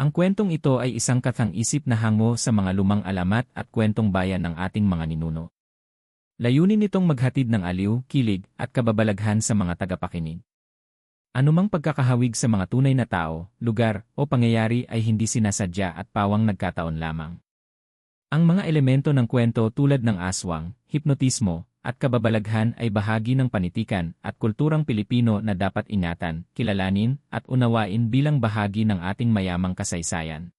Ang kwentong ito ay isang kathang-isip na hango sa mga lumang alamat at kwentong bayan ng ating mga ninuno. Layunin nitong maghatid ng aliw, kilig, at kababalaghan sa mga tagapakinig. Anumang pagkakahawig sa mga tunay na tao, lugar, o pangyayari ay hindi sinasadya at pawang nagkataon lamang. Ang mga elemento ng kwento tulad ng aswang, hipnotismo, at kababalaghan ay bahagi ng panitikan at kulturang Pilipino na dapat ingatan, kilalanin, at unawain bilang bahagi ng ating mayamang kasaysayan.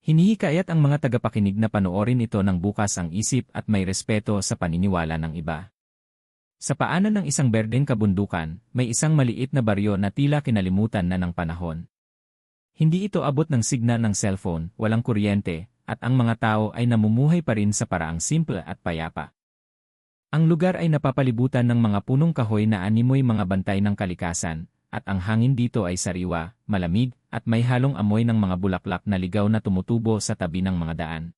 Hinihikayat ang mga tagapakinig na panoorin ito ng bukas ang isip at may respeto sa paniniwala ng iba. Sa paanan ng isang berdeng kabundukan, may isang maliit na baryo na tila kinalimutan na ng panahon. Hindi ito abot ng signal ng cellphone, walang kuryente, at ang mga tao ay namumuhay pa rin sa paraang simple at payapa. Ang lugar ay napapalibutan ng mga punong kahoy na animoy mga bantay ng kalikasan, at ang hangin dito ay sariwa, malamig, at may halong amoy ng mga bulaklak na ligaw na tumutubo sa tabi ng mga daan.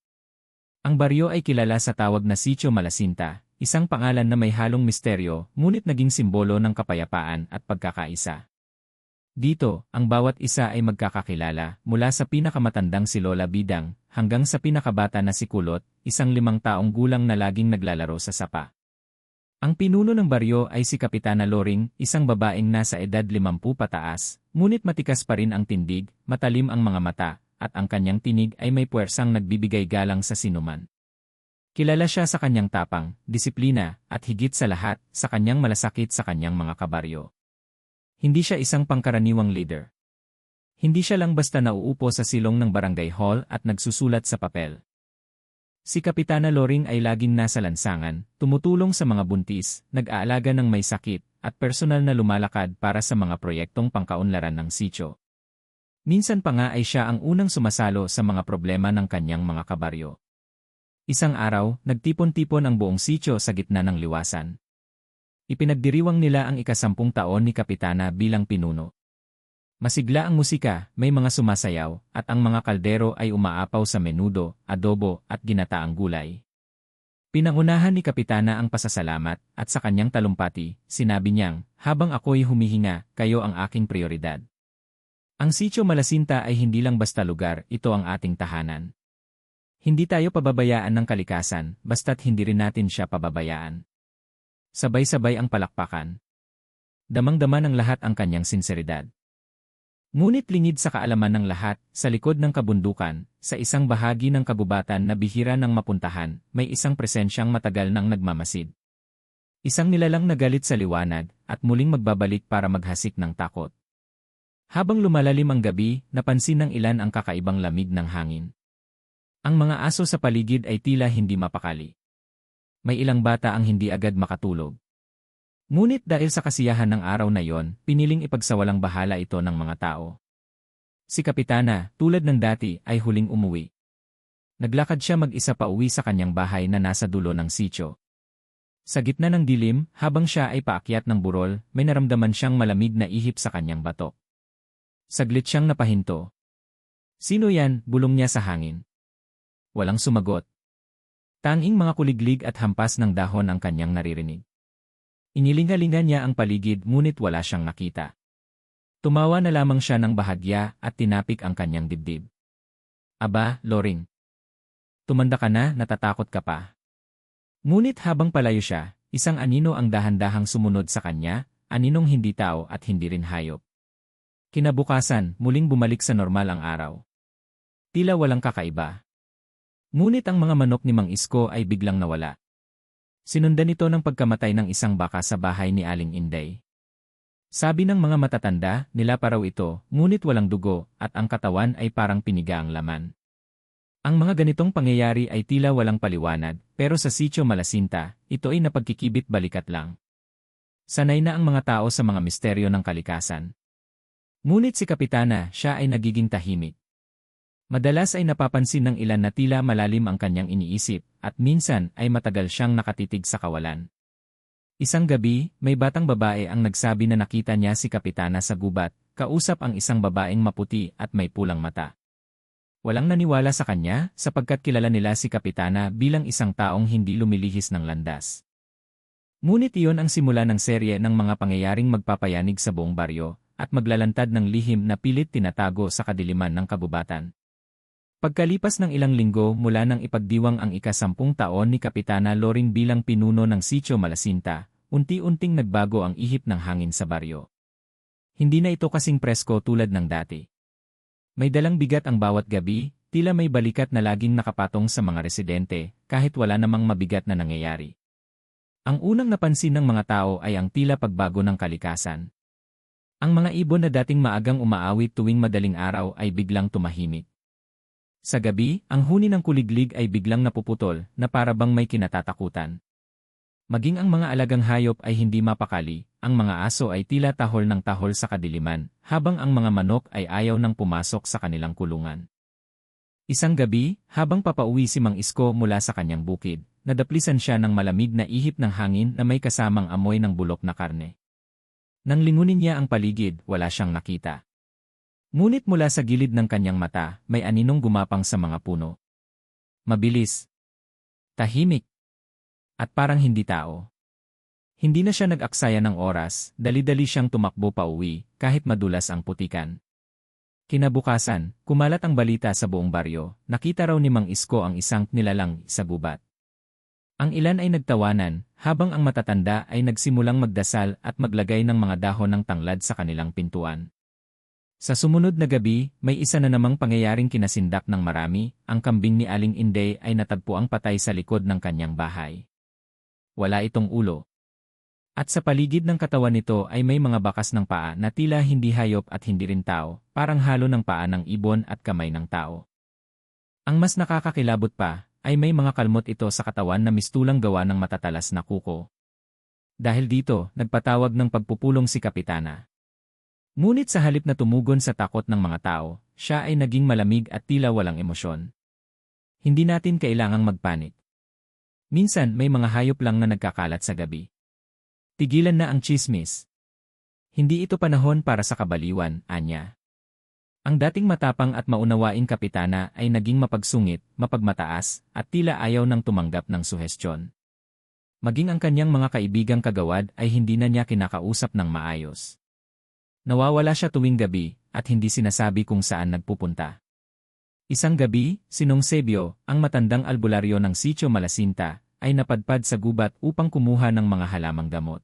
Ang baryo ay kilala sa tawag na Sitio Malasinta, isang pangalan na may halong misteryo, ngunit naging simbolo ng kapayapaan at pagkakaisa. Dito, ang bawat isa ay magkakakilala, mula sa pinakamatandang si Lola Bidang, hanggang sa pinakabata na si Kulot, isang 5 taong gulang na laging naglalaro sa sapa. Ang pinuno ng baryo ay si Kapitana Loring, isang babaeng nasa edad 50 pataas, ngunit matikas pa rin ang tindig, matalim ang mga mata, at ang kanyang tinig ay may puwersang nagbibigay galang sa sinuman. Kilala siya sa kanyang tapang, disiplina, at higit sa lahat, sa kanyang malasakit sa kanyang mga kabaryo. Hindi siya isang pangkaraniwang leader. Hindi siya lang basta nauupo sa silong ng barangay hall at nagsusulat sa papel. Si Kapitana Loring ay laging nasa lansangan, tumutulong sa mga buntis, nag-aalaga ng may sakit, at personal na lumalakad para sa mga proyektong pangkaunlaran ng sitio. Minsan pa nga ay siya ang unang sumasalo sa mga problema ng kanyang mga kabaryo. Isang araw, nagtipon-tipon ang buong sitio sa gitna ng liwasan. Ipinagdiriwang nila ang ika-10 taon ni Kapitana bilang pinuno. Masigla ang musika, may mga sumasayaw, at ang mga kaldero ay umaapaw sa menudo, adobo, at ginataang gulay. Pinangunahan ni Kapitana ang pasasalamat, at sa kanyang talumpati, sinabi niyang, habang ako'y humihinga, kayo ang aking prioridad. Ang Sitio Malasinta ay hindi lang basta lugar, ito ang ating tahanan. Hindi tayo pababayaan ng kalikasan, basta't hindi rin natin siya pababayaan. Sabay-sabay ang palakpakan. Damang-dama ng lahat ang kanyang sinseridad. Ngunit lingid sa kaalaman ng lahat, sa likod ng kabundukan, sa isang bahagi ng kagubatan na bihira ng mapuntahan, may isang presensyang matagal nang nagmamasid. Isang nilalang na galit sa liwanag, at muling magbabalik para maghasik ng takot. Habang lumalalim ang gabi, napansin ng ilan ang kakaibang lamig ng hangin. Ang mga aso sa paligid ay tila hindi mapakali. May ilang bata ang hindi agad makatulog. Ngunit dahil sa kasiyahan ng araw na yon, piniling ipagsawalang bahala ito ng mga tao. Si Kapitana, tulad ng dati, ay huling umuwi. Naglakad siya mag-isa pa uwi sa kanyang bahay na nasa dulo ng sitio. Sa gitna ng dilim, habang siya ay paakyat ng burol, may naramdaman siyang malamig na ihip sa kanyang batok. Saglit siyang napahinto. Sino yan? Bulong niya sa hangin. Walang sumagot. Tanging mga kuliglig at hampas ng dahon ang kanyang naririnig. Inilingalinga niya ang paligid ngunit wala siyang nakita. Tumawa na lamang siya ng bahagya at tinapik ang kanyang dibdib. Aba, Loring. Tumanda ka na, natatakot ka pa. Ngunit habang palayo siya, isang anino ang dahan-dahang sumunod sa kanya, aninong hindi tao at hindi rin hayop. Kinabukasan, muling bumalik sa normal ang araw. Tila walang kakaiba. Ngunit ang mga manok ni Mang Isko ay biglang nawala. Sinundan ito ng pagkamatay ng isang baka sa bahay ni Aling Inday. Sabi ng mga matatanda, nilapa raw ito, ngunit walang dugo, at ang katawan ay parang piniga ang laman. Ang mga ganitong pangyayari ay tila walang paliwanag, pero sa Sitio Malasinta, ito ay napagkikibit balikat lang. Sanay na ang mga tao sa mga misteryo ng kalikasan. Ngunit si Kapitana, siya ay nagiging tahimik. Madalas ay napapansin ng ilan na tila malalim ang kanyang iniisip, at minsan ay matagal siyang nakatitig sa kawalan. Isang gabi, may batang babae ang nagsabi na nakita niya si Kapitana sa gubat, kausap ang isang babaeng maputi at may pulang mata. Walang naniwala sa kanya, sapagkat kilala nila si Kapitana bilang isang taong hindi lumilihis ng landas. Ngunit iyon ang simula ng serye ng mga pangyayaring magpapayanig sa buong baryo, at maglalantad ng lihim na pilit tinatago sa kadiliman ng kabubatan. Pagkalipas ng ilang linggo mula nang ipagdiwang ang ika-10 taon ni Kapitana Loring bilang pinuno ng Sitio Malasinta, unti-unting nagbago ang ihip ng hangin sa baryo. Hindi na ito kasing presko tulad ng dati. May dalang bigat ang bawat gabi, tila may balikat na laging nakapatong sa mga residente, kahit wala namang mabigat na nangyayari. Ang unang napansin ng mga tao ay ang tila pagbago ng kalikasan. Ang mga ibon na dating maagang umaawit tuwing madaling araw ay biglang tumahimik. Sa gabi, ang huni ng kuliglig ay biglang napuputol na para bang may kinatatakutan. Maging ang mga alagang hayop ay hindi mapakali, ang mga aso ay tila tahol ng tahol sa kadiliman, habang ang mga manok ay ayaw nang pumasok sa kanilang kulungan. Isang gabi, habang papauwi si Mang Isko mula sa kanyang bukid, nadaplisan siya ng malamig na ihip ng hangin na may kasamang amoy ng bulok na karne. Nang lingunin niya ang paligid, wala siyang nakita. Ngunit mula sa gilid ng kanyang mata, may aninong gumapang sa mga puno. Mabilis. Tahimik. At parang hindi tao. Hindi na siya nag-aksaya ng oras, dali-dali siyang tumakbo pauwi, kahit madulas ang putikan. Kinabukasan, kumalat ang balita sa buong baryo, nakita raw ni Mang Isko ang isang nilalang sa gubat. Ang ilan ay nagtawanan, habang ang matatanda ay nagsimulang magdasal at maglagay ng mga dahon ng tanglad sa kanilang pintuan. Sa sumunod na gabi, may isa na namang pangyayaring kinasindak ng marami, ang kambing ni Aling Inday ay natagpuang patay sa likod ng kanyang bahay. Wala itong ulo. At sa paligid ng katawan nito ay may mga bakas ng paa na tila hindi hayop at hindi rin tao, parang halo ng paa ng ibon at kamay ng tao. Ang mas nakakakilabot pa, ay may mga kalmot ito sa katawan na mistulang gawa ng matatalas na kuko. Dahil dito, nagpatawag ng pagpupulong si Kapitana. Ngunit sa halip na tumugon sa takot ng mga tao, siya ay naging malamig at tila walang emosyon. Hindi natin kailangang magpanik. Minsan may mga hayop lang na nagkakalat sa gabi. Tigilan na ang tsismis. Hindi ito panahon para sa kabaliwan, anya. Ang dating matapang at maunawaing Kapitana ay naging mapagsungit, mapagmataas, at tila ayaw nang tumanggap ng suhestyon. Maging ang kanyang mga kaibigang kagawad ay hindi na niya kinakausap ng maayos. Nawawala siya tuwing gabi, at hindi sinasabi kung saan nagpupunta. Isang gabi, si Nong Sebio, ang matandang albularyo ng Sitio Malasinta, ay napadpad sa gubat upang kumuha ng mga halamang gamot.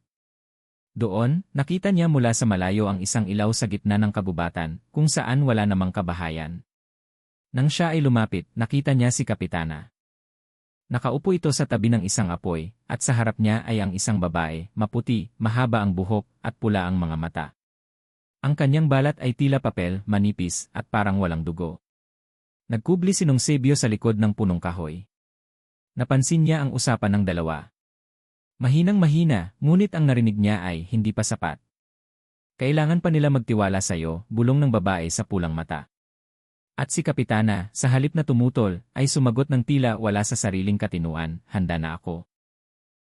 Doon, nakita niya mula sa malayo ang isang ilaw sa gitna ng kabubatan, kung saan wala namang kabahayan. Nang siya ay lumapit, nakita niya si Kapitana. Nakaupo ito sa tabi ng isang apoy, at sa harap niya ay ang isang babae, maputi, mahaba ang buhok, at pula ang mga mata. Ang kanyang balat ay tila papel, manipis, at parang walang dugo. Nagkubli si Nong Sebio sa likod ng punong kahoy. Napansin niya ang usapan ng dalawa. Mahinang-mahina, ngunit ang narinig niya ay hindi pa sapat. Kailangan pa nila magtiwala sa'yo, bulong ng babae sa pulang mata. At si Kapitana, sa halip na tumutol, ay sumagot ng tila wala sa sariling katinuan, handa na ako.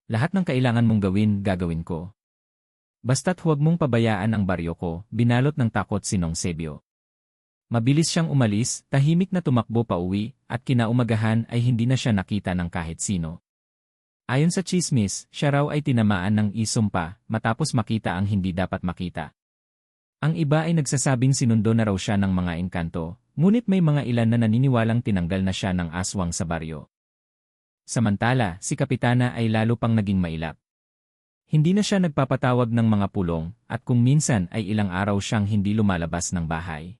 Lahat ng kailangan mong gawin, gagawin ko. Basta't huwag mong pabayaan ang baryo ko, binalot ng takot si Nong Sebio. Mabilis siyang umalis, tahimik na tumakbo pa uwi, at kinaumagahan ay hindi na siya nakita ng kahit sino. Ayon sa chismis, siya raw ay tinamaan ng isumpa, matapos makita ang hindi dapat makita. Ang iba ay nagsasabing sinundo na raw siya ng mga engkanto, ngunit may mga ilan na naniniwalang tinanggal na siya ng aswang sa baryo. Samantala, si Kapitana ay lalo pang naging mailap. Hindi na siya nagpapatawag ng mga pulong, at kung minsan ay ilang araw siyang hindi lumalabas ng bahay.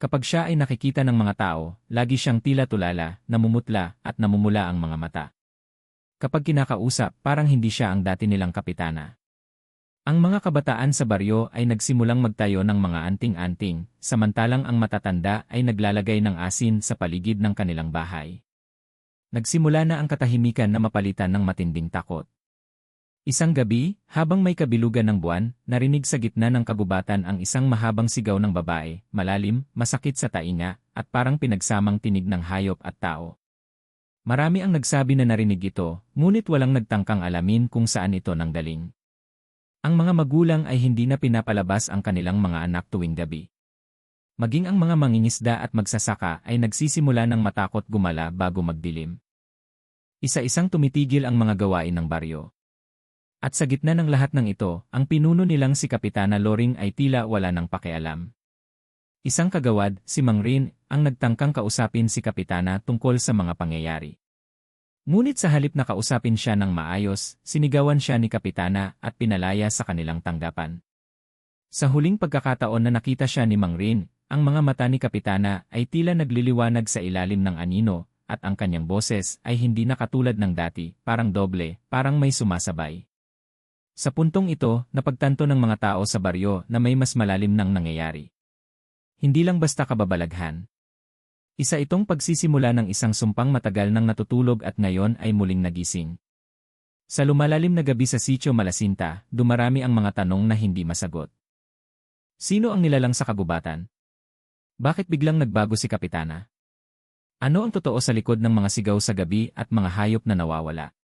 Kapag siya ay nakikita ng mga tao, lagi siyang tila tulala, namumutla, at namumula ang mga mata. Kapag kinakausap, parang hindi siya ang dati nilang Kapitana. Ang mga kabataan sa baryo ay nagsimulang magtayo ng mga anting-anting, samantalang ang matatanda ay naglalagay ng asin sa paligid ng kanilang bahay. Nagsimula na ang katahimikan na mapalitan ng matinding takot. Isang gabi, habang may kabilugan ng buwan, narinig sa gitna ng kagubatan ang isang mahabang sigaw ng babae, malalim, masakit sa tainga, at parang pinagsamang tinig ng hayop at tao. Marami ang nagsabi na narinig ito, ngunit walang nagtangkang alamin kung saan ito nanggaling. Ang mga magulang ay hindi na pinapalabas ang kanilang mga anak tuwing gabi. Maging ang mga mangingisda at magsasaka ay nagsisimula ng matakot gumala bago magdilim. Isa-isang tumitigil ang mga gawain ng baryo. At sa gitna ng lahat ng ito, ang pinuno nilang si Kapitana Loring ay tila wala nang pakialam. Isang kagawad, si Mang Rin, ang nagtangkang kausapin si Kapitana tungkol sa mga pangyayari. Ngunit sa halip na kausapin siya ng maayos, sinigawan siya ni Kapitana at pinalaya sa kanilang tanggapan. Sa huling pagkakataon na nakita siya ni Mang Rin, ang mga mata ni Kapitana ay tila nagliliwanag sa ilalim ng anino, at ang kanyang boses ay hindi na katulad ng dati, parang doble, parang may sumasabay. Sa puntong ito, napagtanto ng mga tao sa baryo na may mas malalim nang nangyayari. Hindi lang basta kababalaghan. Isa itong pagsisimula ng isang sumpang matagal nang natutulog at ngayon ay muling nagising. Sa lumalalim na gabi sa Sitio Malasinta, dumarami ang mga tanong na hindi masagot. Sino ang nilalang sa kagubatan? Bakit biglang nagbago si Kapitana? Ano ang totoo sa likod ng mga sigaw sa gabi at mga hayop na nawawala?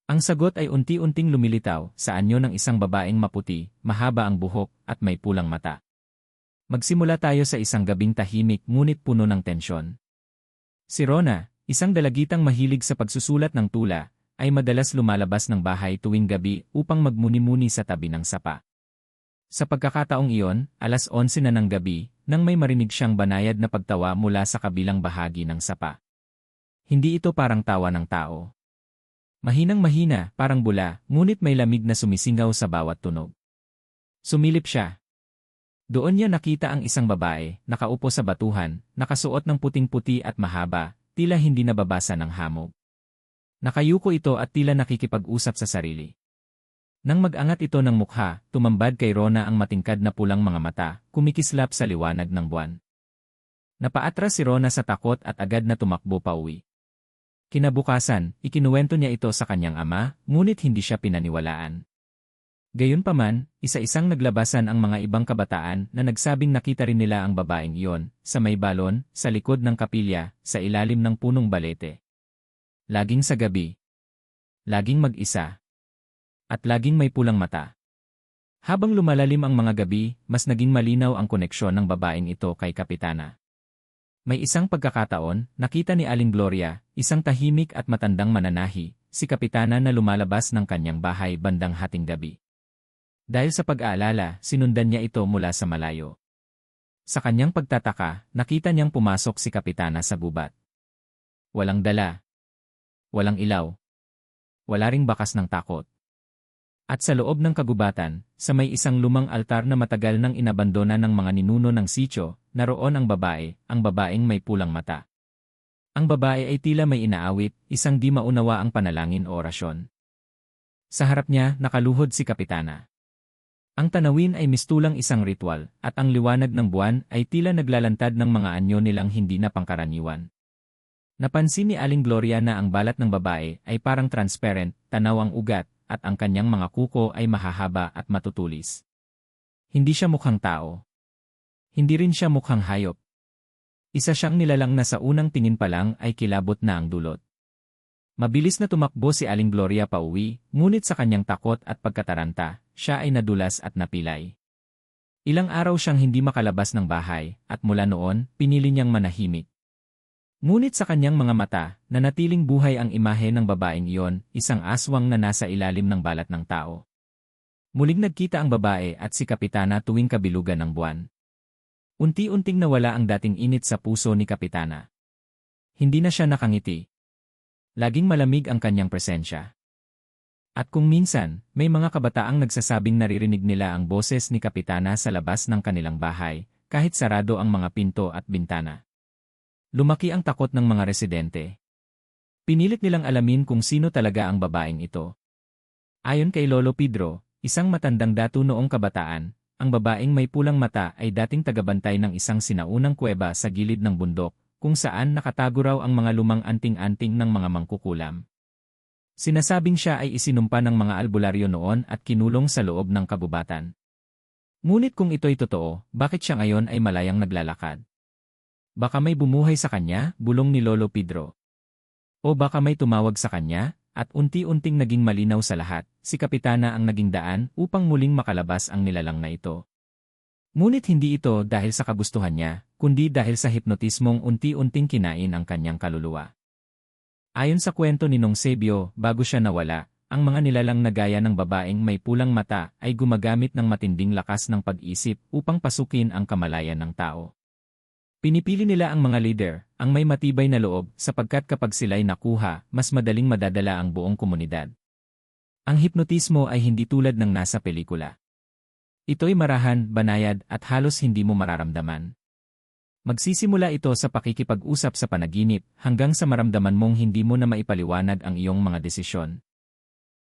Ang sagot ay unti-unting lumilitaw sa anyo ng isang babaeng maputi, mahaba ang buhok, at may pulang mata. Magsimula tayo sa isang gabing tahimik ngunit puno ng tensyon. Si Rona, isang dalagitang mahilig sa pagsusulat ng tula, ay madalas lumalabas ng bahay tuwing gabi upang magmuni-muni sa tabi ng sapa. Sa pagkakataong iyon, 11:00 na ng gabi, nang may marinig siyang banayad na pagtawa mula sa kabilang bahagi ng sapa. Hindi ito parang tawa ng tao. Mahinang-mahina, parang bula, ngunit may lamig na sumisingaw sa bawat tunog. Sumilip siya. Doon niya nakita ang isang babae, nakaupo sa batuhan, nakasuot ng puting-puti at mahaba, tila hindi nababasa ng hamog. Nakayuko ito at tila nakikipag-usap sa sarili. Nang mag-angat ito ng mukha, tumambad kay Rona ang matingkad na pulang mga mata, kumikislap sa liwanag ng buwan. Napaatras si Rona sa takot at agad na tumakbo pauwi. Kinabukasan, ikinuwento niya ito sa kanyang ama, ngunit hindi siya pinaniwalaan. Gayunpaman, isa-isang naglabasan ang mga ibang kabataan na nagsabing nakita rin nila ang babaeng iyon, sa may balon, sa likod ng kapilya, sa ilalim ng punong balete. Laging sa gabi. Laging mag-isa. At laging may pulang mata. Habang lumalalim ang mga gabi, mas naging malinaw ang koneksyon ng babaeng ito kay Kapitana. May isang pagkakataon, nakita ni Aling Gloria, isang tahimik at matandang mananahi, si Kapitana na lumalabas ng kanyang bahay bandang hating gabi. Dahil sa pag-aalala, sinundan niya ito mula sa malayo. Sa kanyang pagtataka, nakita niyang pumasok si Kapitana sa gubat. Walang dala. Walang ilaw. Wala ring bakas ng takot. At sa loob ng kagubatan, sa may isang lumang altar na matagal nang inabandona ng mga ninuno ng sitio, naroon ang babaeng may pulang mata. Ang babae ay tila may inaawit, isang di maunawa ang panalangin o orasyon. Sa harap niya, nakaluhod si Kapitana. Ang tanawin ay mistulang isang ritual, at ang liwanag ng buwan ay tila naglalantad ng mga anyo nilang hindi na pangkaraniwan. Napansin ni Aling Gloria na ang balat ng babae ay parang transparent, tanaw ang ugat, at ang kanyang mga kuko ay mahahaba at matutulis. Hindi siya mukhang tao. Hindi rin siya mukhang hayop. Isa siyang nilalang na sa unang tingin pa lang ay kilabot na ang dulot. Mabilis na tumakbo si Aling Gloria pauwi, ngunit sa kanyang takot at pagkataranta, siya ay nadulas at napilay. Ilang araw siyang hindi makalabas ng bahay, at mula noon, pinili niyang manahimik. Ngunit sa kanyang mga mata, nanatiling buhay ang imahe ng babaeng iyon, isang aswang na nasa ilalim ng balat ng tao. Muling nagkita ang babae at si Kapitana tuwing kabilugan ng buwan. Unti-unting nawala ang dating init sa puso ni Kapitana. Hindi na siya nakangiti. Laging malamig ang kanyang presensya. At kung minsan, may mga kabataang nagsasabing naririnig nila ang boses ni Kapitana sa labas ng kanilang bahay, kahit sarado ang mga pinto at bintana. Lumaki ang takot ng mga residente. Pinilit nilang alamin kung sino talaga ang babaeng ito. Ayon kay Lolo Pedro, isang matandang datu noong kabataan, ang babaeng may pulang mata ay dating tagabantay ng isang sinaunang kuweba sa gilid ng bundok, kung saan nakatago raw ang mga lumang anting-anting ng mga mangkukulam. Sinasabing siya ay isinumpa ng mga albularyo noon at kinulong sa loob ng kagubatan. Ngunit kung ito'y totoo, bakit siya ngayon ay malayang naglalakad? Baka may bumuhay sa kanya, bulong ni Lolo Pedro. O baka may tumawag sa kanya, at unti-unting naging malinaw sa lahat, si Kapitana ang naging daan upang muling makalabas ang nilalang na ito. Ngunit hindi ito dahil sa kagustuhan niya, kundi dahil sa hipnotismong unti-unting kinain ang kanyang kaluluwa. Ayon sa kwento ni Nong Sebio, bago siya nawala, ang mga nilalang na gaya ng babaeng may pulang mata ay gumagamit ng matinding lakas ng pag-isip upang pasukin ang kamalayan ng tao. Pinipili nila ang mga leader, ang may matibay na loob, sapagkat kapag sila'y nakuha, mas madaling madadala ang buong komunidad. Ang hipnotismo ay hindi tulad ng nasa pelikula. Ito'y marahan, banayad, at halos hindi mo mararamdaman. Magsisimula ito sa pakikipag-usap sa panaginip hanggang sa maramdaman mong hindi mo na maipaliwanag ang iyong mga desisyon.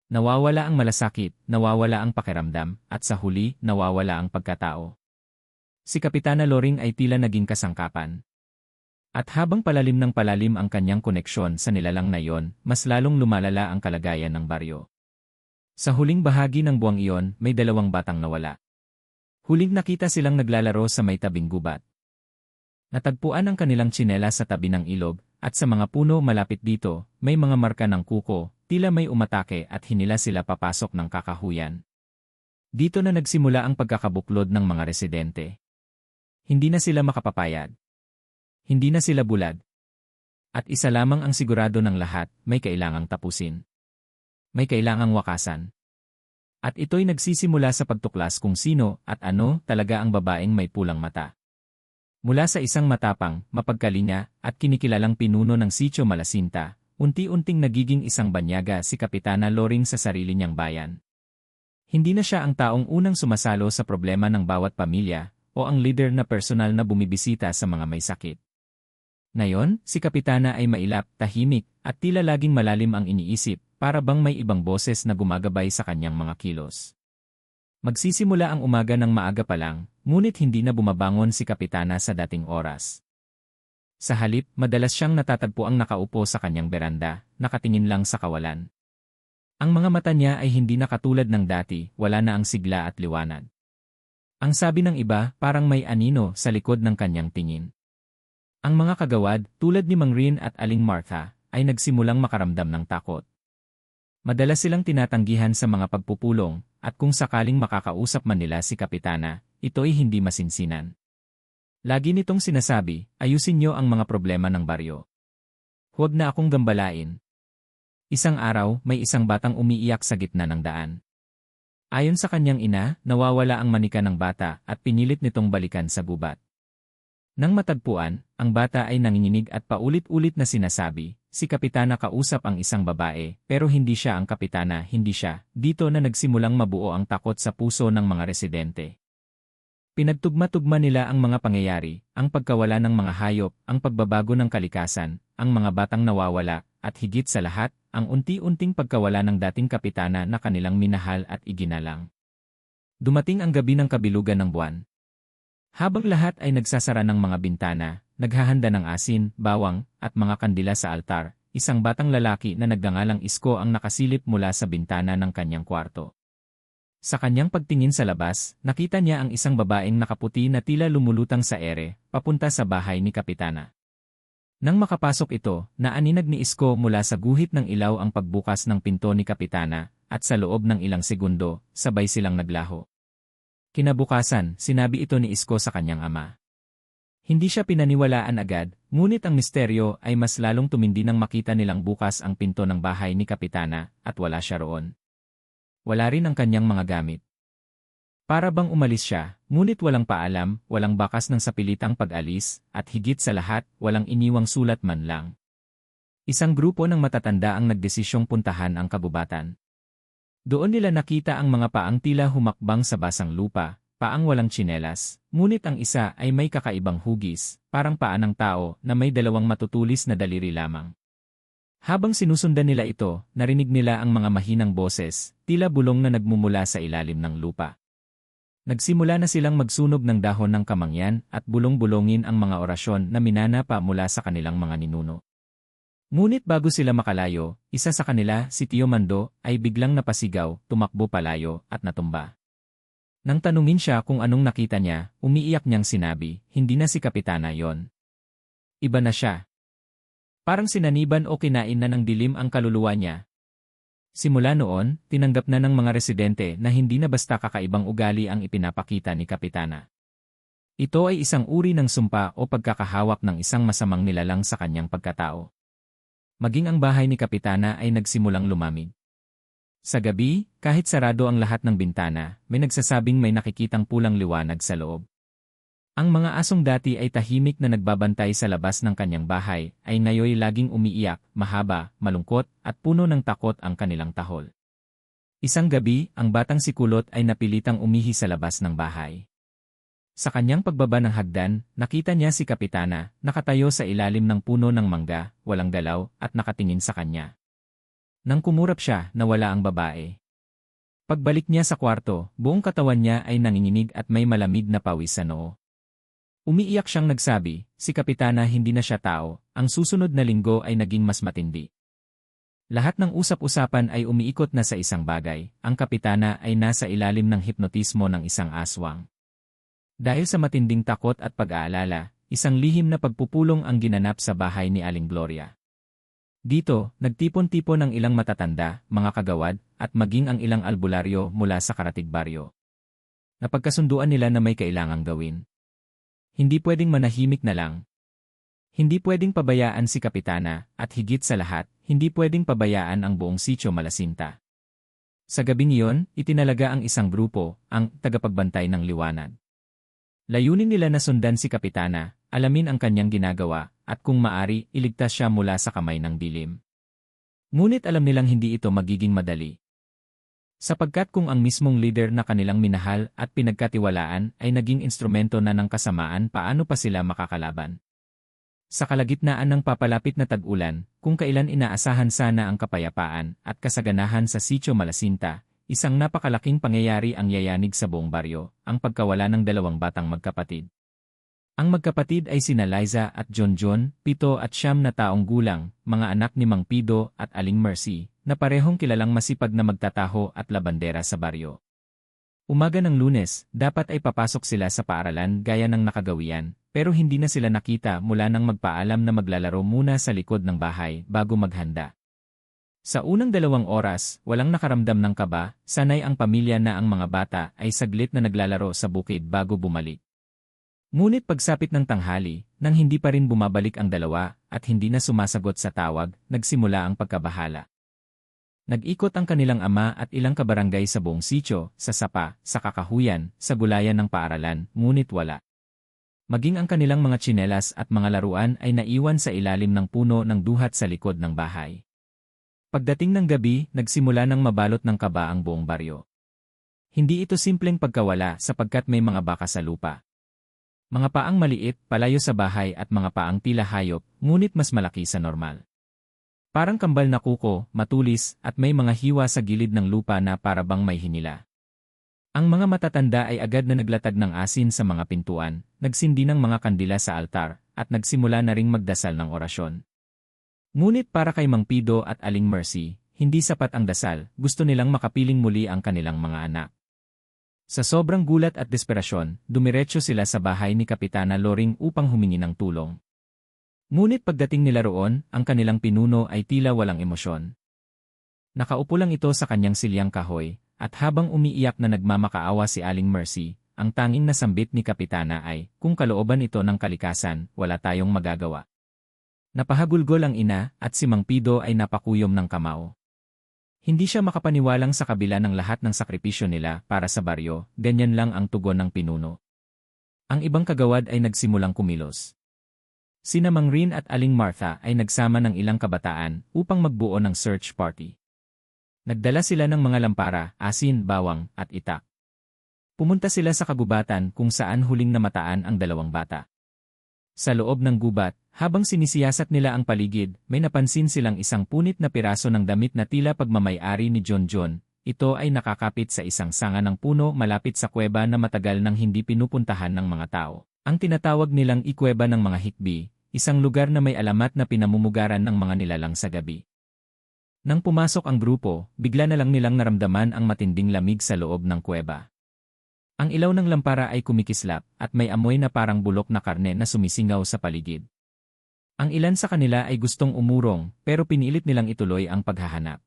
Nawawala ang malasakit, nawawala ang pakiramdam, at sa huli, nawawala ang pagkatao. Si Kapitana Loring ay tila naging kasangkapan. At habang palalim ng palalim ang kanyang koneksyon sa nilalang na iyon, mas lalong lumalala ang kalagayan ng baryo. Sa huling bahagi ng buwang iyon, may 2 batang nawala. Huling nakita silang naglalaro sa may tabing gubat. Natagpuan ang kanilang tsinelas sa tabi ng ilog, at sa mga puno malapit dito, may mga marka ng kuko, tila may umatake at hinila sila papasok ng kakahuyan. Dito na nagsimula ang pagkakabuklod ng mga residente. Hindi na sila makapapayag. Hindi na sila bulag. At isa lamang ang sigurado ng lahat, may kailangang tapusin. May kailangang wakasan. At ito'y nagsisimula sa pagtuklas kung sino at ano talaga ang babaeng may pulang mata. Mula sa isang matapang, mapagkalinya, at kinikilalang pinuno ng Sitio Malasinta, unti-unting nagiging isang banyaga si Kapitana Loring sa sarili niyang bayan. Hindi na siya ang taong unang sumasalo sa problema ng bawat pamilya, o ang leader na personal na bumibisita sa mga may sakit. Ngayon, si Kapitana ay mailap, tahimik, at tila laging malalim ang iniisip, para bang may ibang boses na gumagabay sa kanyang mga kilos. Magsisimula ang umaga ng maaga pa lang, ngunit hindi na bumabangon si Kapitana sa dating oras. Sa halip, madalas siyang natatagpuang nakaupo sa kanyang beranda, nakatingin lang sa kawalan. Ang mga mata niya ay hindi na katulad ng dati, wala na ang sigla at liwanag. Ang sabi ng iba, parang may anino sa likod ng kanyang tingin. Ang mga kagawad, tulad ni Mang Rin at Aling Martha, ay nagsimulang makaramdam ng takot. Madalas silang tinatanggihan sa mga pagpupulong, at kung sakaling makakausap man nila si Kapitana, ito'y hindi masinsinan. Lagi nitong sinasabi, ayusin niyo ang mga problema ng baryo. Huwag na akong gambalain. Isang araw, may isang batang umiiyak sa gitna ng daan. Ayon sa kanyang ina, nawawala ang manika ng bata at pinilit nitong balikan sa gubat. Nang matagpuan, ang bata ay nanginginig at paulit-ulit na sinasabi, si Kapitana kausap ang isang babae, pero hindi siya ang Kapitana, hindi siya. Dito na nagsimulang mabuo ang takot sa puso ng mga residente. Pinagtugma-tugma nila ang mga pangyayari, ang pagkawala ng mga hayop, ang pagbabago ng kalikasan, ang mga batang nawawala, at higit sa lahat, ang unti-unting pagkawala ng dating Kapitana na kanilang minahal at iginalang. Dumating ang gabi ng kabilugan ng buwan. Habang lahat ay nagsasara ng mga bintana, naghahanda ng asin, bawang, at mga kandila sa altar, isang batang lalaki na nagngangalang Isko ang nakasilip mula sa bintana ng kanyang kwarto. Sa kanyang pagtingin sa labas, nakita niya ang isang babaeng nakaputi na tila lumulutang sa ere, papunta sa bahay ni Kapitana. Nang makapasok ito, naaninag ni Isko mula sa guhit ng ilaw ang pagbukas ng pinto ni Kapitana, at sa loob ng ilang segundo, sabay silang naglaho. Kinabukasan, sinabi ito ni Isko sa kanyang ama. Hindi siya pinaniwalaan agad, ngunit ang misteryo ay mas lalong tumindi nang makita nilang bukas ang pinto ng bahay ni Kapitana at wala siya roon. Wala rin ang kanyang mga gamit. Para bang umalis siya, ngunit walang paalam, walang bakas ng sapilitang pag-alis, at higit sa lahat, walang iniwang sulat man lang. Isang grupo ng matatanda ang nagdesisyong puntahan ang kagubatan. Doon nila nakita ang mga paang tila humakbang sa basang lupa, paang walang tsinelas, ngunit ang isa ay may kakaibang hugis, parang paa ng tao na may 2 matutulis na daliri lamang. Habang sinusundan nila ito, narinig nila ang mga mahinang boses, tila bulong na nagmumula sa ilalim ng lupa. Nagsimula na silang magsunog ng dahon ng kamangyan at bulong-bulongin ang mga orasyon na minana pa mula sa kanilang mga ninuno. Ngunit bago sila makalayo, isa sa kanila, si Tio Mando, ay biglang napasigaw, tumakbo palayo, at natumba. Nang tanungin siya kung anong nakita niya, umiiyak niyang sinabi, hindi na si Kapitana yon. Iba na siya. Parang sinaniban o kinain na ng dilim ang kaluluwa niya. Simula noon, tinanggap na ng mga residente na hindi na basta kakaibang ugali ang ipinapakita ni Kapitana. Ito ay isang uri ng sumpa o pagkakahawak ng isang masamang nilalang sa kanyang pagkatao. Maging ang bahay ni Kapitana ay nagsimulang lumamig. Sa gabi, kahit sarado ang lahat ng bintana, may nagsasabing may nakikitang pulang liwanag sa loob. Ang mga asong dati ay tahimik na nagbabantay sa labas ng kanyang bahay, ay ngayoy laging umiiyak, mahaba, malungkot, at puno ng takot ang kanilang tahol. Isang gabi, ang batang si Kulot ay napilitang umihi sa labas ng bahay. Sa kanyang pagbaba ng hagdan, nakita niya si Kapitana, nakatayo sa ilalim ng puno ng mangga, walang galaw, at nakatingin sa kanya. Nang kumurap siya, nawala ang babae. Pagbalik niya sa kwarto, buong katawan niya ay nanginginig at may malamig na pawis sa noo. Umiiyak siyang nagsabi, si Kapitana hindi na siya tao, ang susunod na linggo ay naging mas matindi. Lahat ng usap-usapan ay umiikot na sa isang bagay, ang Kapitana ay nasa ilalim ng hipnotismo ng isang aswang. Dahil sa matinding takot at pag-aalala, isang lihim na pagpupulong ang ginanap sa bahay ni Aling Gloria. Dito, nagtipon-tipon ang ilang matatanda, mga kagawad, at maging ang ilang albularyo mula sa Karatig Baryo. Napagkasunduan nila na may kailangang gawin. Hindi pwedeng manahimik na lang. Hindi pwedeng pabayaan si Kapitana, at higit sa lahat, hindi pwedeng pabayaan ang buong Sitio Malasinta. Sa gabing iyon, itinalaga ang isang grupo, ang tagapagbantay ng liwanag. Layunin nila na sundan si Kapitana, alamin ang kanyang ginagawa, at kung maari, iligtas siya mula sa kamay ng dilim. Ngunit alam nilang hindi ito magiging madali. Sapagkat kung ang mismong leader na kanilang minahal at pinagkatiwalaan ay naging instrumento na ng kasamaan, paano pa sila makakalaban? Sa kalagitnaan ng papalapit na tag-ulan, kung kailan inaasahan sana ang kapayapaan at kasaganahan sa Sitio Malasinta, isang napakalaking pangyayari ang yayanig sa buong baryo, ang pagkawala ng dalawang batang magkapatid. Ang magkapatid ay sina Liza at John, 7 at 9 na taong gulang, mga anak ni Mang Pido at Aling Mercy, na parehong kilalang masipag na magtataho at labandera sa baryo. Umaga ng Lunes, dapat ay papasok sila sa paaralan gaya ng nakagawian, pero hindi na sila nakita mula nang magpaalam na maglalaro muna sa likod ng bahay bago maghanda. Sa unang 2 oras, walang nakaramdam ng kaba, sanay ang pamilya na ang mga bata ay saglit na naglalaro sa bukid bago bumalik. Ngunit pagsapit ng tanghali, nang hindi pa rin bumabalik ang dalawa at hindi na sumasagot sa tawag, nagsimula ang pagkabahala. Nag-ikot ang kanilang ama at ilang kabarangay sa buong sitio, sa sapa, sa kakahuyan, sa gulayan ng paaralan, ngunit wala. Maging ang kanilang mga tsinelas at mga laruan ay naiwan sa ilalim ng puno ng duhat sa likod ng bahay. Pagdating ng gabi, nagsimula ng mabalot ng kaba ang buong baryo. Hindi ito simpleng pagkawala sapagkat may mga baka sa lupa. Mga paang maliit, palayo sa bahay at mga paang tila hayop, ngunit mas malaki sa normal. Parang kambal na kuko, matulis, at may mga hiwa sa gilid ng lupa na para bang may hinila. Ang mga matatanda ay agad na naglatag ng asin sa mga pintuan, nagsindi ng mga kandila sa altar, at nagsimula na ring magdasal ng orasyon. Ngunit para kay Mang Pido at Aling Mercy, hindi sapat ang dasal, gusto nilang makapiling muli ang kanilang mga anak. Sa sobrang gulat at desperasyon, dumiretso sila sa bahay ni Kapitana Loring upang humingi ng tulong. Ngunit pagdating nila roon, ang kanilang pinuno ay tila walang emosyon. Nakaupo lang ito sa kanyang silyang kahoy, at habang umiiyak na nagmamakaawa si Aling Mercy, ang tanging nasambit ni Kapitana ay, kung kalooban ito ng kalikasan, wala tayong magagawa. Napahagulgol ang ina at si Mang Pido ay napakuyom ng kamao. Hindi siya makapaniwalang sa kabila ng lahat ng sakripisyo nila para sa baryo, ganyan lang ang tugon ng pinuno. Ang ibang kagawad ay nagsimulang kumilos. Sina Mang Rin at Aling Martha ay nagsama ng ilang kabataan upang magbuo ng search party. Nagdala sila ng mga lampara, asin, bawang, at itak. Pumunta sila sa kagubatan kung saan huling namataan ang 2 bata. Sa loob ng gubat, habang sinisiyasat nila ang paligid, may napansin silang isang punit na piraso ng damit na tila pagmamay-ari ni John. Ito ay nakakapit sa isang sanga ng puno malapit sa kuweba na matagal nang hindi pinupuntahan ng mga tao. Ang tinatawag nilang ikuweba ng mga hikbi, isang lugar na may alamat na pinamumugaran ng mga nilalang sa gabi. Nang pumasok ang grupo, bigla na lang nilang naramdaman ang matinding lamig sa loob ng kuweba. Ang ilaw ng lampara ay kumikislap at may amoy na parang bulok na karne na sumisingaw sa paligid. Ang ilan sa kanila ay gustong umurong pero pinilit nilang ituloy ang paghahanap.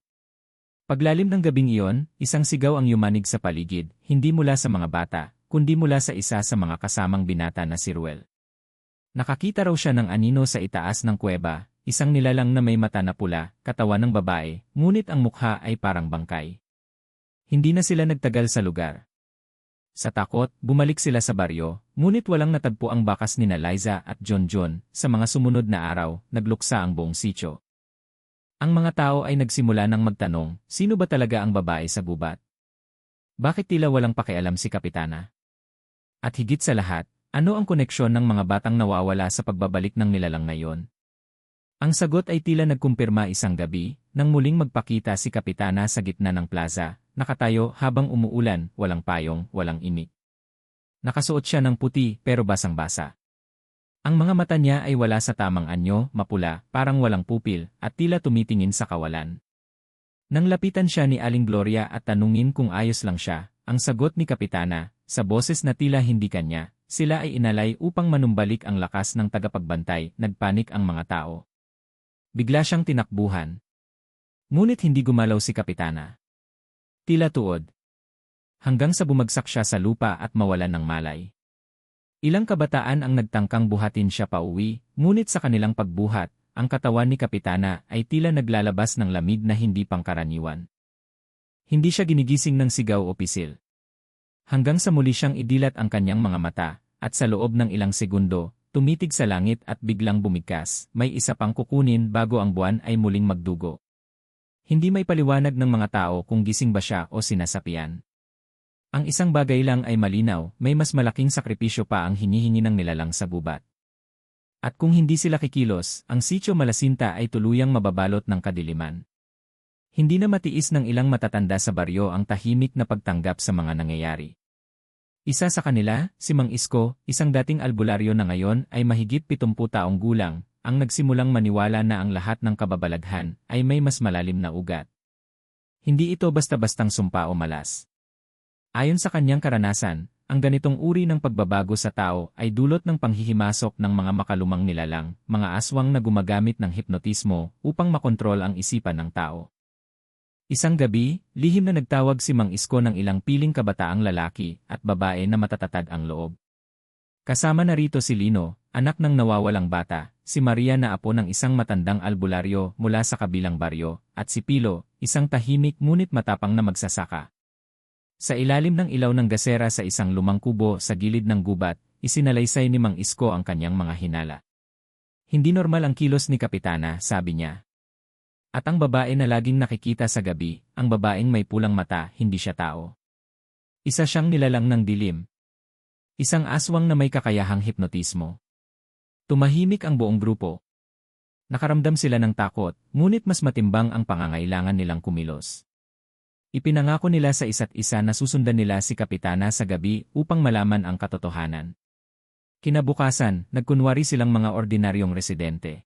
Paglalim ng gabing iyon, isang sigaw ang yumanig sa paligid, hindi mula sa mga bata, kundi mula sa isa sa mga kasamang binata na si Ruel. Nakakita raw siya ng anino sa itaas ng kuweba, isang nilalang na may mata na pula, katawan ng babae, ngunit ang mukha ay parang bangkay. Hindi na sila nagtagal sa lugar. Sa takot, bumalik sila sa baryo, ngunit walang natagpo ang bakas nina Liza at John. Sa mga sumunod na araw, nagluksa ang buong sitio. Ang mga tao ay nagsimula ng magtanong, sino ba talaga ang babae sa gubat? Bakit tila walang pakialam si Kapitana? At higit sa lahat, ano ang koneksyon ng mga batang nawawala sa pagbabalik ng nilalang na yon? Ang sagot ay tila nagkumpirma isang gabi, nang muling magpakita si Kapitana sa gitna ng plaza, nakatayo habang umuulan, walang payong, walang imik. Nakasuot siya ng puti pero basang-basa. Ang mga mata niya ay wala sa tamang anyo, mapula, parang walang pupil, at tila tumitingin sa kawalan. Nang lapitan siya ni Aling Gloria at tanungin kung ayos lang siya, ang sagot ni Kapitana, sa boses na tila hindi kanya, sila ay inalay upang manumbalik ang lakas ng tagapagbantay, nagpanik ang mga tao. Bigla siyang tinakbuhan. Ngunit hindi gumalaw si Kapitana. Tila tuod. Hanggang sa bumagsak siya sa lupa at mawalan ng malay. Ilang kabataan ang nagtangkang buhatin siya pauwi, ngunit sa kanilang pagbuhat, ang katawan ni Kapitana ay tila naglalabas ng lamig na hindi pangkaraniwan. Hindi siya ginigising ng sigaw o pisil. Hanggang sa muli siyang idilat ang kanyang mga mata, at sa loob ng ilang segundo, tumitig sa langit at biglang bumigkas, may isa pang kukunin bago ang buwan ay muling magdugo. Hindi may paliwanag ng mga tao kung gising ba siya o sinasapian. Ang isang bagay lang ay malinaw, may mas malaking sakripisyo pa ang hinihingi ng nilalang sa gubat. At kung hindi sila kikilos, ang sitio Malasinta ay tuluyang mababalot ng kadiliman. Hindi na matiis ng ilang matatanda sa baryo ang tahimik na pagtanggap sa mga nangyayari. Isa sa kanila, si Mang Isko, isang dating albularyo na ngayon ay mahigit 70 taong gulang, ang nagsimulang maniwala na ang lahat ng kababalaghan ay may mas malalim na ugat. Hindi ito basta-bastang sumpa o malas. Ayon sa kanyang karanasan, ang ganitong uri ng pagbabago sa tao ay dulot ng panghihimasok ng mga makalumang nilalang, mga aswang na gumagamit ng hipnotismo upang makontrol ang isipan ng tao. Isang gabi, lihim na nagtawag si Mang Isko ng ilang piling kabataang lalaki at babae na matatatag ang loob. Kasama na rito si Lino, anak ng nawawalang bata, si Maria na apo ng isang matandang albularyo mula sa kabilang baryo, at si Pilo, isang tahimik ngunit matapang na magsasaka. Sa ilalim ng ilaw ng gasera sa isang lumang kubo sa gilid ng gubat, isinalaysay ni Mang Isko ang kanyang mga hinala. Hindi normal ang kilos ni Kapitana, sabi niya. At ang babae na laging nakikita sa gabi, ang babaeng may pulang mata, hindi siya tao. Isa siyang nilalang ng dilim. Isang aswang na may kakayahang hipnotismo. Tumahimik ang buong grupo. Nakaramdam sila ng takot, ngunit mas matimbang ang pangangailangan nilang kumilos. Ipinangako nila sa isa't isa na susundan nila si Kapitana sa gabi upang malaman ang katotohanan. Kinabukasan, nagkunwari silang mga ordinaryong residente.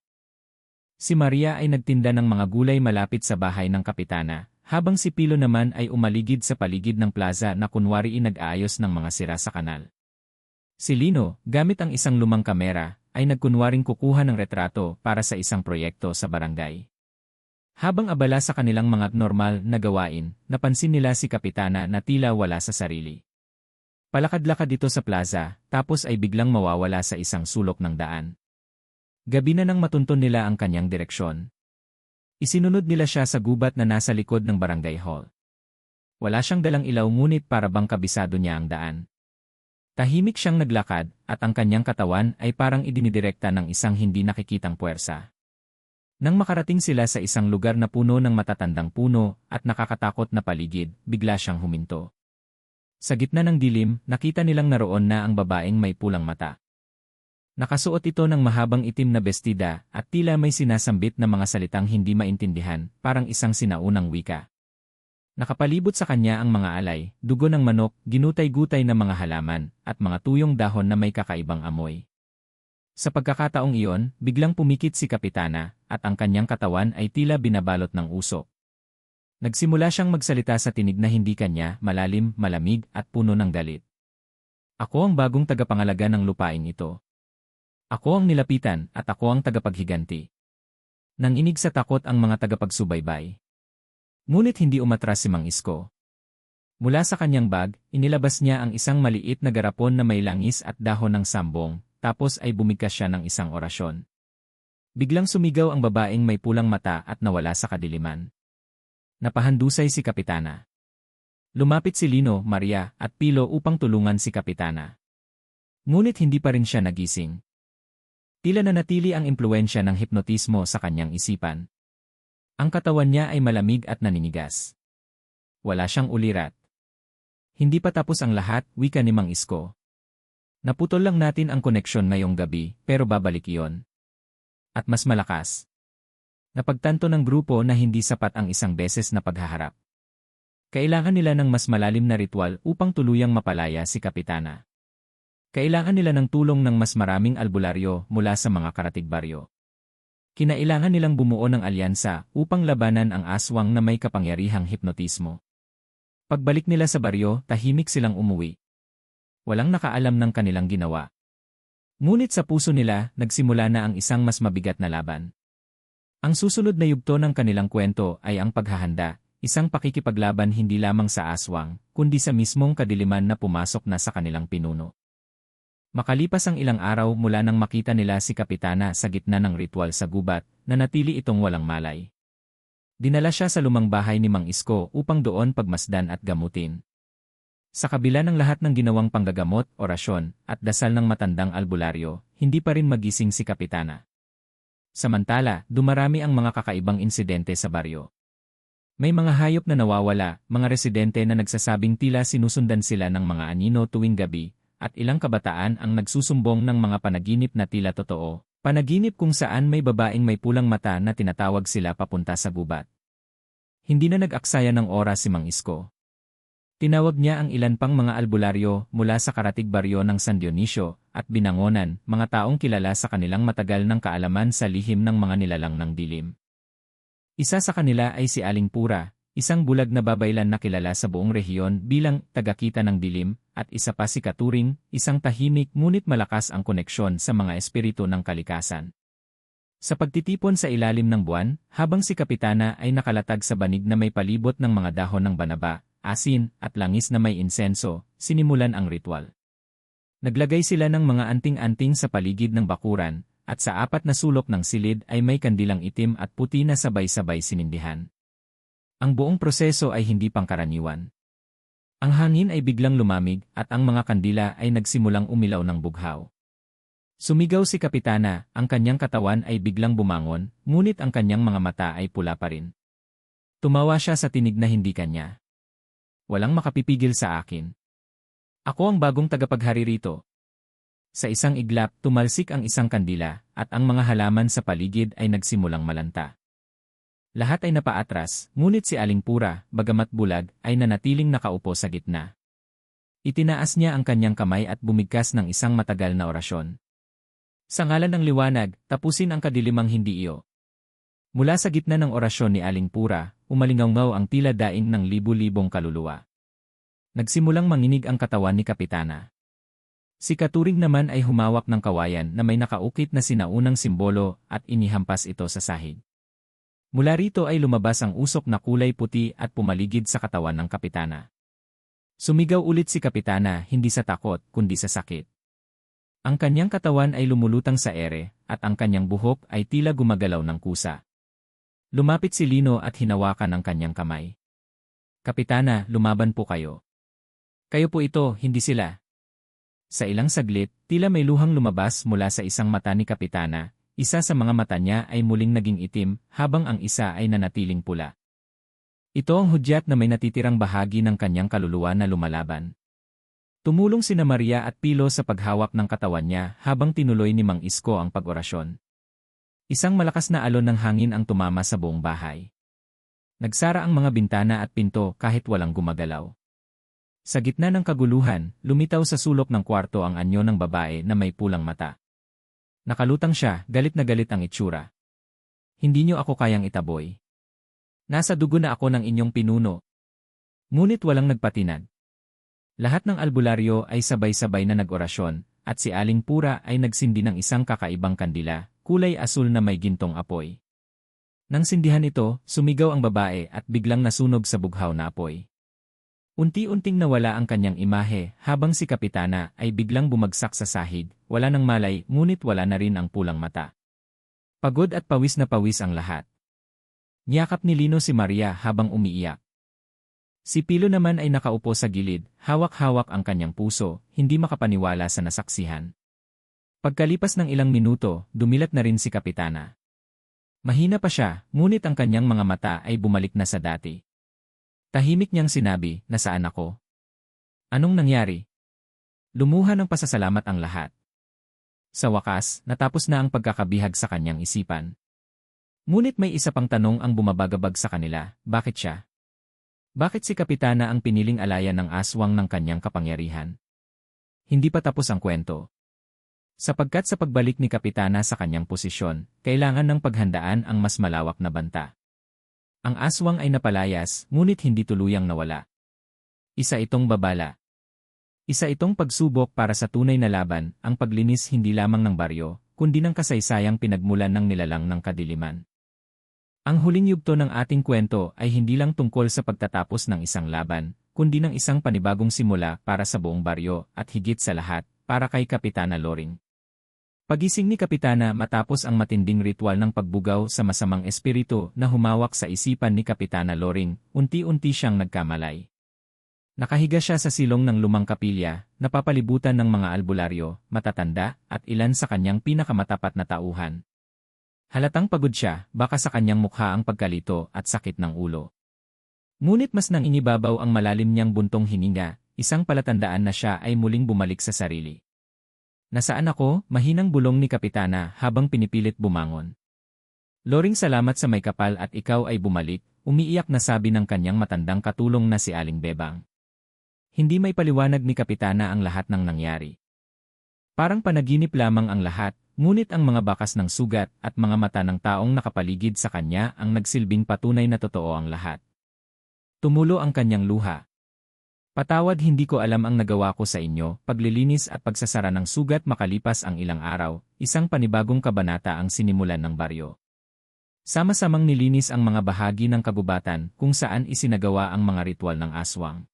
Si Maria ay nagtinda ng mga gulay malapit sa bahay ng Kapitana, habang si Pilo naman ay umaligid sa paligid ng plaza na kunwari nag-aayos ng mga sira sa kanal. Si Lino, gamit ang isang lumang kamera, ay nagkunwaring kukuha ng retrato para sa isang proyekto sa barangay. Habang abala sa kanilang mga normal na gawain, napansin nila si Kapitana na tila wala sa sarili. Palakad-lakad ito sa plaza, tapos ay biglang mawawala sa isang sulok ng daan. Gabi na nang matunton nila ang kanyang direksyon. Isinunod nila siya sa gubat na nasa likod ng barangay hall. Wala siyang dalang ilaw ngunit para bang kabisado niya ang daan. Tahimik siyang naglakad at ang kanyang katawan ay parang idinidirekta ng isang hindi nakikitang puwersa. Nang makarating sila sa isang lugar na puno ng matatandang puno at nakakatakot na paligid, bigla siyang huminto. Sa gitna ng dilim, nakita nilang naroon na ang babaeng may pulang mata. Nakasuot ito ng mahabang itim na bestida at tila may sinasambit na mga salitang hindi maintindihan, parang isang sinaunang wika. Nakapalibot sa kanya ang mga alay, dugo ng manok, ginutay-gutay na mga halaman, at mga tuyong dahon na may kakaibang amoy. Sa pagkakataong iyon, biglang pumikit si Kapitana, at ang kanyang katawan ay tila binabalot ng usok. Nagsimula siyang magsalita sa tinig na hindi kanya, malalim, malamig, at puno ng galit. Ako ang bagong tagapangalaga ng lupain ito. Ako ang nilapitan at ako ang tagapaghiganti. Nanginig sa takot ang mga tagapagsubaybay. Ngunit hindi umatras si Mang Isko. Mula sa kanyang bag, inilabas niya ang isang maliit na garapon na may langis at dahon ng sambong, tapos ay bumigkas siya ng isang orasyon. Biglang sumigaw ang babaeng may pulang mata at nawala sa kadiliman. Napahandusay si Kapitana. Lumapit si Lino, Maria, at Pilo upang tulungan si Kapitana. Ngunit hindi pa rin siya nagising. Tila nanatili ang impluwensya ng hipnotismo sa kanyang isipan. Ang katawan niya ay malamig at naninigas. Wala siyang ulirat. Hindi pa tapos ang lahat, wika ni Mang Isko. Naputol lang natin ang koneksyon ngayong gabi, pero babalik iyon. At mas malakas. Napagtanto ng grupo na hindi sapat ang isang beses na paghaharap. Kailangan nila ng mas malalim na ritual upang tuluyang mapalaya si Kapitana. Kailangan nila ng tulong ng mas maraming albularyo mula sa mga karatig-baryo. Kinailangan nilang bumuo ng alyansa upang labanan ang aswang na may kapangyarihang hipnotismo. Pagbalik nila sa baryo, tahimik silang umuwi. Walang nakaalam ng kanilang ginawa. Ngunit sa puso nila, nagsimula na ang isang mas mabigat na laban. Ang susunod na yugto ng kanilang kwento ay ang paghahanda, isang pakikipaglaban hindi lamang sa aswang, kundi sa mismong kadiliman na pumasok na sa kanilang pinuno. Makalipas ang ilang araw mula nang makita nila si Kapitana sa gitna ng ritual sa gubat, nanatili itong walang malay. Dinala siya sa lumang bahay ni Mang Isko upang doon pagmasdan at gamutin. Sa kabila ng lahat ng ginawang panggagamot, orasyon, at dasal ng matandang albularyo, hindi pa rin magising si Kapitana. Samantala, dumarami ang mga kakaibang insidente sa baryo. May mga hayop na nawawala, mga residente na nagsasabing tila sinusundan sila ng mga anino tuwing gabi, at ilang kabataan ang nagsusumbong ng mga panaginip na tila totoo, panaginip kung saan may babaeng may pulang mata na tinatawag sila papunta sa gubat. Hindi na nag-aksaya ng oras si Mang Isko. Tinawag niya ang ilan pang mga albularyo mula sa karatig-baryo ng San Dionisio at Binangonan, mga taong kilala sa kanilang matagal ng kaalaman sa lihim ng mga nilalang ng dilim. Isa sa kanila ay si Aling Pura, isang bulag na babaylan na kilala sa buong rehiyon bilang tagakita ng dilim, at isa pa si Katuring, isang tahimik ngunit malakas ang koneksyon sa mga espiritu ng kalikasan. Sa pagtitipon sa ilalim ng buwan, habang si Kapitana ay nakalatag sa banig na may palibot ng mga dahon ng banaba, asin, at langis na may insenso, sinimulan ang ritual. Naglagay sila ng mga anting-anting sa paligid ng bakuran, at sa apat na sulok ng silid ay may kandilang itim at puti na sabay-sabay sinindihan. Ang buong proseso ay hindi pangkaraniwan. Ang hangin ay biglang lumamig at ang mga kandila ay nagsimulang umilaw ng bughaw. Sumigaw si Kapitana, ang kanyang katawan ay biglang bumangon, ngunit ang kanyang mga mata ay pula pa rin. Tumawa siya sa tinig na hindi kanya. Walang makapipigil sa akin. Ako ang bagong tagapaghari rito. Sa isang iglap, tumalsik ang isang kandila, at ang mga halaman sa paligid ay nagsimulang malanta. Lahat ay napaatras, ngunit si Aling Pura, bagamat bulag, ay nanatiling nakaupo sa gitna. Itinaas niya ang kanyang kamay at bumigkas ng isang matagal na orasyon. Sa ngalan ng liwanag, tapusin ang kadilimang hindi iyo. Mula sa gitna ng orasyon ni Aling Pura, umalingaw ang tila daing ng libu-libong kaluluwa. Nagsimulang manginig ang katawan ni Kapitana. Si Katuring naman ay humawak ng kawayan na may nakaukit na sinaunang simbolo at inihampas ito sa sahig. Mula rito ay lumabas ang usok na kulay puti at pumaligid sa katawan ng Kapitana. Sumigaw ulit si Kapitana hindi sa takot kundi sa sakit. Ang kanyang katawan ay lumulutang sa ere at ang kanyang buhok ay tila gumagalaw ng kusa. Lumapit si Lino at hinawakan ang kanyang kamay. Kapitana, lumaban po kayo. Kayo po ito, hindi sila. Sa ilang saglit, tila may luhang lumabas mula sa isang mata ni Kapitana. Isa sa mga mata niya ay muling naging itim, habang ang isa ay nanatiling pula. Ito ang hudyat na may natitirang bahagi ng kanyang kaluluwa na lumalaban. Tumulong sina Maria at Pilo sa paghawak ng katawan niya habang tinuloy ni Mang Isko ang pag-orasyon. Isang malakas na alon ng hangin ang tumama sa buong bahay. Nagsara ang mga bintana at pinto kahit walang gumagalaw. Sa gitna ng kaguluhan, lumitaw sa sulok ng kwarto ang anyo ng babae na may pulang mata. Nakalutang siya, galit na galit ang itsura. Hindi niyo ako kayang itaboy. Nasa dugo na ako ng inyong pinuno. Ngunit walang nagpatinag. Lahat ng albularyo ay sabay-sabay na nag-orasyon, at si Aling Pura ay nagsindi ng isang kakaibang kandila, kulay asul na may gintong apoy. Nang sindihan ito, sumigaw ang babae at biglang nasunog sa bughaw na apoy. Unti-unting nawala ang kanyang imahe habang si Kapitana ay biglang bumagsak sa sahig, wala nang malay ngunit wala na rin ang pulang mata. Pagod at pawis na pawis ang lahat. Niyakap ni Lino si Maria habang umiiyak. Si Pilo naman ay nakaupo sa gilid, hawak-hawak ang kanyang puso, hindi makapaniwala sa nasaksihan. Pagkalipas ng ilang minuto, dumilat na rin si Kapitana. Mahina pa siya, ngunit ang kanyang mga mata ay bumalik na sa dati. Tahimik niyang sinabi, "Nasaan ako? Anong nangyari?" Lumuha ng pasasalamat ang lahat. Sa wakas, natapos na ang pagkakabihag sa kanyang isipan. Ngunit may isa pang tanong ang bumabagabag sa kanila, bakit siya? Bakit si Kapitana ang piniling alayan ng aswang ng kanyang kapangyarihan? Hindi pa tapos ang kwento. Sapagkat sa pagbalik ni Kapitana sa kanyang posisyon, kailangan ng paghandaan ang mas malawak na banta. Ang aswang ay napalayas, ngunit hindi tuluyang nawala. Isa itong babala. Isa itong pagsubok para sa tunay na laban, ang paglinis hindi lamang ng baryo, kundi ng kasaysayang pinagmulan ng nilalang ng kadiliman. Ang huling yugto ng ating kwento ay hindi lang tungkol sa pagtatapos ng isang laban, kundi ng isang panibagong simula para sa buong baryo at higit sa lahat, para kay Kapitana Loring. Pagising ni Kapitana matapos ang matinding ritual ng pagbugaw sa masamang espiritu na humawak sa isipan ni Kapitana Loring, unti-unti siyang nagkamalay. Nakahiga siya sa silong ng lumang kapilya, napapalibutan ng mga albularyo, matatanda, at ilan sa kanyang pinakamatapat na tauhan. Halatang pagod siya, baka sa kanyang mukha ang pagkalito at sakit ng ulo. Ngunit mas nang inibabaw ang malalim niyang buntong hininga, isang palatandaan na siya ay muling bumalik sa sarili. "Nasaan ako?" mahinang bulong ni Kapitana habang pinipilit bumangon. "Loring, salamat sa may kapal at ikaw ay bumalik," umiiyak na sabi ng kanyang matandang katulong na si Aling Bebang. Hindi may paliwanag ni Kapitana ang lahat ng nangyari. Parang panaginip lamang ang lahat, ngunit ang mga bakas ng sugat at mga mata ng taong nakapaligid sa kanya ang nagsilbing patunay na totoo ang lahat. Tumulo ang kanyang luha. "Patawad, hindi ko alam ang nagawa ko sa inyo." Paglilinis at pagsasara ng sugat makalipas ang ilang araw, isang panibagong kabanata ang sinimulan ng baryo. Sama-samang nilinis ang mga bahagi ng kagubatan kung saan isinagawa ang mga ritual ng aswang.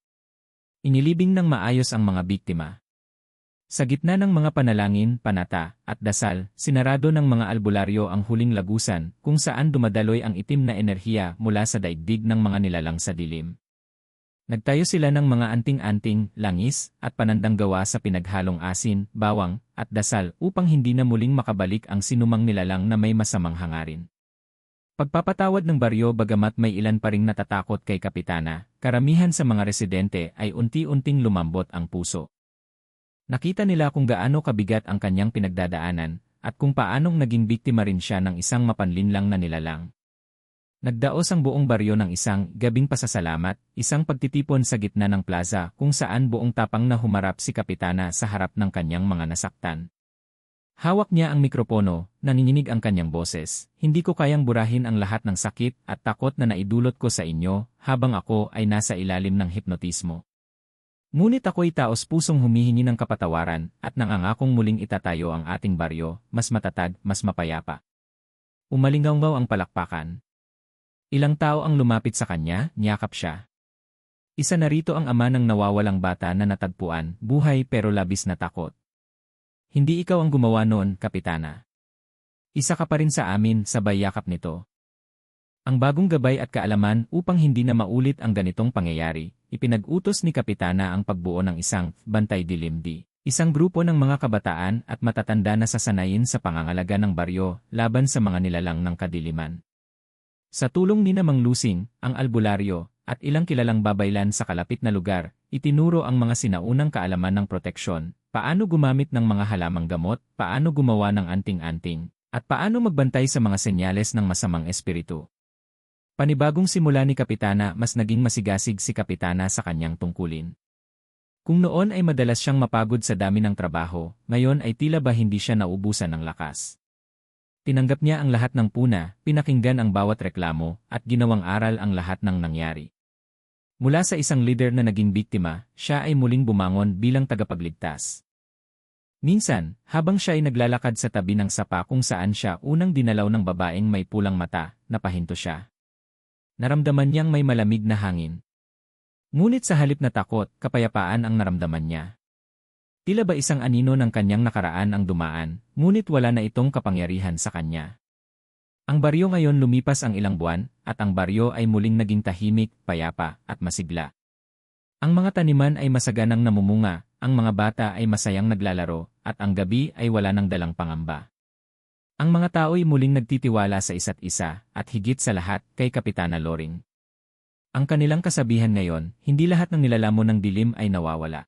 Inilibing ng maayos ang mga biktima. Sa gitna ng mga panalangin, panata, at dasal, sinarado ng mga albularyo ang huling lagusan kung saan dumadaloy ang itim na enerhiya mula sa daigdig ng mga nilalang sa dilim. Nagtayo sila ng mga anting-anting, langis, at panandang gawa sa pinaghalong asin, bawang, at dasal upang hindi na muling makabalik ang sinumang nilalang na may masamang hangarin. Pagpapatawad ng baryo bagamat may ilan pa ring natatakot kay Kapitana, karamihan sa mga residente ay unti-unting lumambot ang puso. Nakita nila kung gaano kabigat ang kanyang pinagdadaanan, at kung paanong naging biktima rin siya ng isang mapanlinlang na nilalang. Nagdaos ang buong baryo ng isang gabing pasasalamat, isang pagtitipon sa gitna ng plaza kung saan buong tapang na humarap si Kapitana sa harap ng kanyang mga nasaktan. Hawak niya ang mikropono, nanginginig ang kanyang boses, "Hindi ko kayang burahin ang lahat ng sakit at takot na naidulot ko sa inyo habang ako ay nasa ilalim ng hipnotismo. Ngunit ako'y taos-pusong humihingi ng kapatawaran at nangangakong muling itatayo ang ating baryo, mas matatag, mas mapayapa." Umalingaw ang palakpakan. Ilang tao ang lumapit sa kanya, niyakap siya. Isa na rito ang ama ng nawawalang bata na natagpuan, buhay pero labis na takot. "Hindi ikaw ang gumawa noon, Kapitana. Isa ka pa rin sa amin," sabay yakap nito. Ang bagong gabay at kaalaman upang hindi na maulit ang ganitong pangyayari, ipinag-utos ni Kapitana ang pagbuo ng isang Bantay Dilimdi, isang grupo ng mga kabataan at matatanda na sasanayin sa pangangalaga ng baryo laban sa mga nilalang ng kadiliman. Sa tulong ni Mang Lusing, ang albularyo, at ilang kilalang babaylan sa kalapit na lugar, itinuro ang mga sinaunang kaalaman ng proteksyon, paano gumamit ng mga halamang gamot, paano gumawa ng anting-anting, at paano magbantay sa mga senyales ng masamang espiritu. Panibagong simula ni Kapitana, mas naging masigasig si Kapitana sa kanyang tungkulin. Kung noon ay madalas siyang mapagod sa dami ng trabaho, ngayon ay tila ba hindi siya naubusan ng lakas. Tinanggap niya ang lahat ng puna, pinakinggan ang bawat reklamo, at ginawang aral ang lahat ng nangyari. Mula sa isang leader na naging biktima, siya ay muling bumangon bilang tagapagligtas. Minsan, habang siya ay naglalakad sa tabi ng sapa kung saan siya unang dinalaw ng babaeng may pulang mata, napahinto siya. Naramdaman niyang may malamig na hangin. Ngunit sa halip na takot, kapayapaan ang naramdaman niya. Tila ba isang anino ng kanyang nakaraan ang dumaan, ngunit wala na itong kapangyarihan sa kanya. Ang baryo ngayon lumipas ang ilang buwan, at ang baryo ay muling naging tahimik, payapa, at masigla. Ang mga taniman ay masaganang namumunga, ang mga bata ay masayang naglalaro, at ang gabi ay wala nang dalang pangamba. Ang mga tao'y muling nagtitiwala sa isa't isa, at higit sa lahat, kay Kapitana Loring. Ang kanilang kasabihan ngayon, hindi lahat ng nilalamon ng dilim ay nawawala.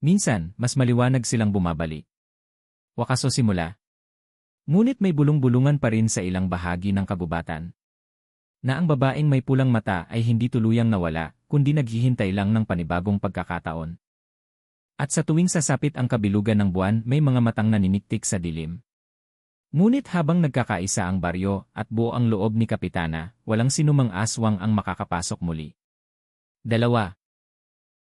Minsan, mas maliwanag silang bumabalik. Wakas o simula. Ngunit may bulong-bulungan pa rin sa ilang bahagi ng kagubatan. Na ang babaeng may pulang mata ay hindi tuluyang nawala, kundi naghihintay lang ng panibagong pagkakataon. At sa tuwing sasapit ang kabilugan ng buwan, may mga matang naniniktik sa dilim. Ngunit habang nagkakaisa ang baryo at buo ang loob ni Kapitana, walang sinumang aswang ang makakapasok muli. 2.